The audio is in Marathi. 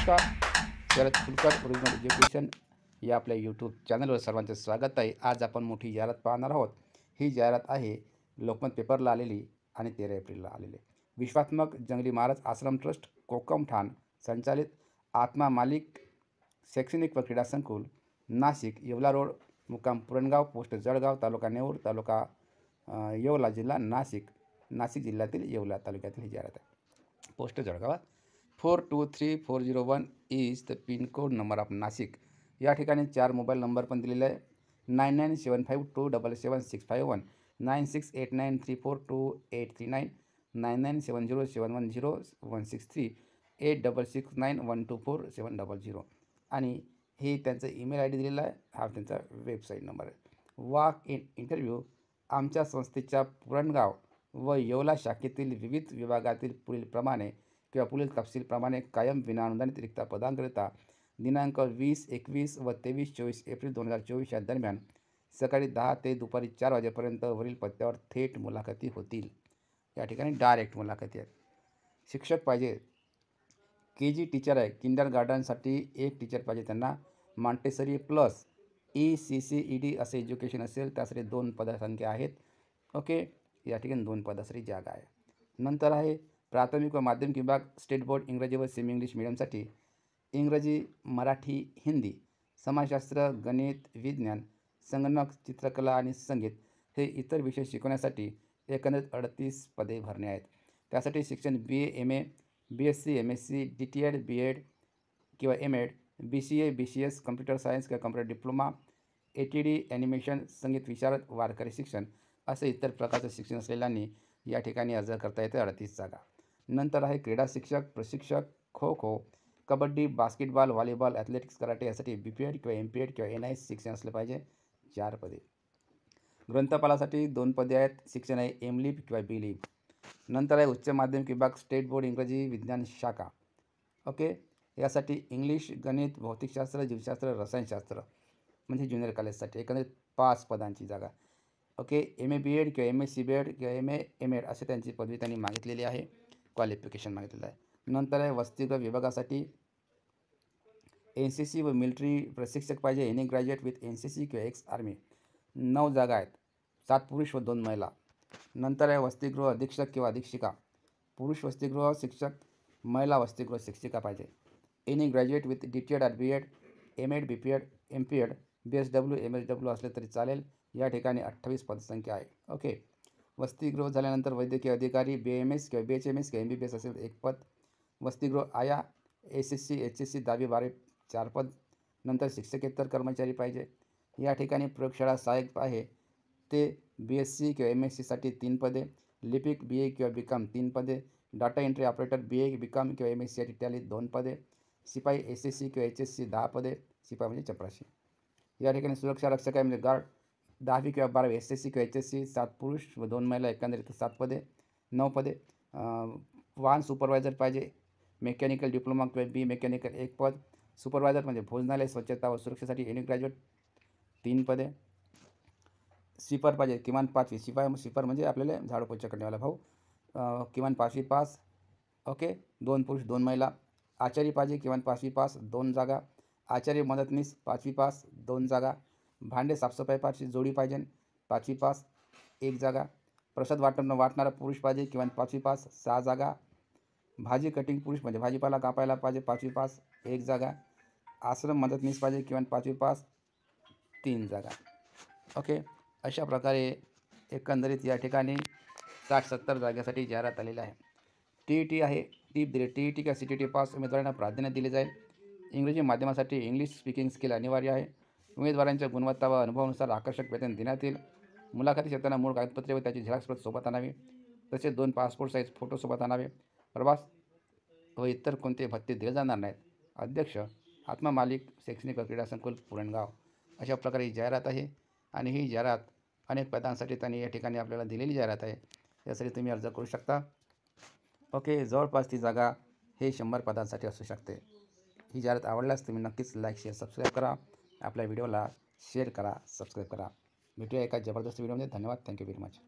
नमस्कार. शरद फुलकर ओरिजिनल एज्युकेशन या आपल्या यूट्यूब चॅनलवर सर्वांचं स्वागत आहे. आज आपण मोठी जाहिरात पाहणार आहोत. ही जाहिरात आहे लोकमत पेपरला आलेली आणि 13 एप्रिलला आलेली. विश्वात्मक जंगली महाराज आश्रम ट्रस्ट कोकम ठाण संचालित आत्मा मालिक शैक्षणिक व क्रीडा संकुल नाशिक येवला रोड मुक्काम पुरणगाव पोस्ट जळगाव तालुका नेऊर तालुका येवला जिल्हा नाशिक जिल्ह्यातील येवला तालुक्यातील ही जाहिरात आहे. Post Jalgaon 423401 is the pincode number of Nashik. या ठिकाणी 4 मोबाईल नंबर पण दिलेले आहे. 9975277651, 9689342839, 9970710163, 8669124700 आणि हे त्यांचं ईमेल आय डी दिलेला आहे. हा त्यांचा वेबसाईट नंबर आहे. वॉक इन इंटरव्ह्यू आमच्या संस्थेच्या पुरणगाव व येवला शाखेतील विविध विभागातील पुढीलप्रमाणे किंवा पुढील तपशीलप्रमाणे कायम विनाअनुदानित रिक्त पदांकरिता दिनांक 20, 21 व 23, 24 एप्रिल 2024 या दरम्यान सकाळी 10 ते दुपारी 4 वाजेपर्यंत वरील पत्त्यावर थेट मुलाखती होतील. या ठिकाणी डायरेक्ट मुलाखती आहेत. शिक्षक पाहिजे, KG टीचर आहे. किंडरगार्टनसाठी एक टीचर पाहिजे त्यांना. मॉन्टेसरी प्लस ECCED असे एज्युकेशन असेल त्यासाठी 2 पदसंख्या आहेत. ओके, या ठिकाणी 2 पदासाठी जागा आहे. नंतर आहे प्राथमिक व माध्यमिक विभाग स्टेट बोर्ड इंग्रजी व सेमी इंग्लिश मीडियमसाठी इंग्रजी, मराठी, हिंदी, समाजशास्त्र, गणित, विज्ञान, संगणक, चित्रकला आणि संगीत हे इतर विषय शिकवण्यासाठी एकंदरीत 38 पदे भरणे आहेत. त्यासाठी शिक्षण BA, MA, BSc, MSc, DTED, BEd किंवा MEd, BCA, BCS, computer science किंवा कम्प्युटर डिप्लोमा, ATD, ॲनिमेशन, संगीत विशारद, वारकरी शिक्षण असे इतर प्रकारचं शिक्षण असलेल्यांनी या ठिकाणी अर्ज करता येते. 38 जागा. नंतर आहे क्रीडा शिक्षक, प्रशिक्षक, kho kho, kabaddi, basketball, volleyball, athletics, karate यासाठी BPEd किंवा MPEd किंवा NIC शिक्षण असलं पाहिजे. 4 पदे. ग्रंथपालासाठी 2 पदे आहेत. शिक्षण आहे MLib किंवा BLib. नंतर आहे उच्च माध्यमिक विभाग स्टेट बोर्ड इंग्रजी विज्ञान शाखा. ओके, यासाठी इंग्लिश, गणित, भौतिकशास्त्र, जीवशास्त्र, रसायनशास्त्र म्हणजे ज्युनियर कॉलेजसाठी एकंदरीत 5 पदांची जागा. ओके, MA BEd किंवा MSc BEd किंवा MA MEd असे त्यांची पदवी त्यांनी मागितलेली आहे. क्वालिफिकेशन मागितलेलं आहे. नंतर आहे वसतिगृह विभागासाठी NCC व मिलिटरी प्रशिक्षक पाहिजे. एनी ग्रॅज्युएट विथ NCC किंवा एक्स आर्मी. 9 जागा आहेत. 7 पुरुष व 2 महिला. नंतर आहे वसतिगृह अधीक्षक किंवा अधीक्षिका. पुरुष वसतिगृह शिक्षक, महिला वसतिगृह शिक्षिका पाहिजे. Any graduate with DTED or BEd, MEd, BPEd, MPEd, BSW, MSW असले तरी चालेल. या ठिकाणी 28 पदसंख्या आहे. ओके, वसतिगृह झाल्यानंतर वैद्यकीय अधिकारी BAMS किंवा BHMS किंवा MBBS असेल 1 पद. वसतिगृह आया, SSC, HSC 10वी-12वी 4 पद. नंतर शिक्षकेतर कर्मचारी पाहिजे. या ठिकाणी प्रयोगशाळा सहाय्यक आहे ते BSc किंवा MSc साठी 3 पदे. लिपिक BA किंवा BCom 3 पदे. Data entry operator BA, BCom किंवा MSc साठी टॅली 2 पदे. शिपाई SSC किंवा HSC 10 पदे. शिपाई म्हणजे चपराशी. या ठिकाणी सुरक्षा रक्षक आहे म्हणजे गार्ड 10वी किंवा 12वी SSC किंवा HSC 7 पुरुष व 2 महिला एकंदरीत 7 पदे 9 पदे. वाहन सुपरवायझर पाहिजे. मेकॅनिकल डिप्लोमा किंवा B मेकॅनिकल 1 पद. सुपरवायझर म्हणजे भोजनालय स्वच्छता व सुरक्षेसाठी एनी ग्रॅज्युएट 3 पदे. स्वीपर पाहिजे किमान 5वी. स्वीपर म्हणजे आपल्याला झाडू पोछा करण्यावाला भाऊ. किमान 5वी पास. ओके, 2 पुरुष 2 महिला. आचारी पाहिजे किमान 5वी पास 2 जागा. आचार्य मदतनीस 5वी पास 2 जागा. भांडे साफसफाई पाचवी जोडी पाहिजे 5वी पास 1 जागा. प्रसाद वाटणारा पुरुष पाहिजे किमान 5वी पास 6 जागा. भाजी कटिंग पुरुष म्हणजे भाजीपाला कापायला पाहिजे 5वी पास 1 जागा. आश्रम मदतनीस पाहिजे किमान 5वी पास 3 जागा. ओके, अशा प्रकारे एकंदरीत या ठिकाणी 60-70 जागेसाठी जाहिरात आलेली आहे. TET आहे. टीप दिले. TET किंवा CTT पास उमेदवारांना प्राधान्य दिले जाईल. इंग्रजी माध्यमासाठी इंग्लिश स्पीकिंग स्किल अनिवार्य आहे. उमेदवारांच्या गुणवत्ता व अनुभवानुसार आकर्षक वेतन देण्यात येईल. मुलाखती येताना मूळ कागदपत्रे व त्याची झेरॉक्स प्रत सोबत आणावी. तसेच 2 पासपोर्ट साईज फोटो सोबत आणावे. प्रवास व इतर कोणते भत्ते दिले जाणार नाहीत. अध्यक्ष आत्मा मालिक शैक्षणिक व क्रीडा संकुल पुरणगाव. अशा प्रकारे ही जाहिरात आहे आणि ही जाहिरात अनेक पदांसाठी त्यांनी या ठिकाणी आपल्याला दिलेली जाहिरात आहे. यासाठी तुम्ही अर्ज करू शकता. ओके, जवळपास ती जागा हे 100 पदांसाठी असू शकते. ही जाहिरात आवडल्यास तुम्ही नक्कीच लाईक, शेअर, सबस्क्राईब करा. आपल्या व्हिडिओला शेअर करा, सबस्क्राईब करा. भेटूया एका जबरदस्त व्हिडिओमध्ये. धन्यवाद. Thank you very much.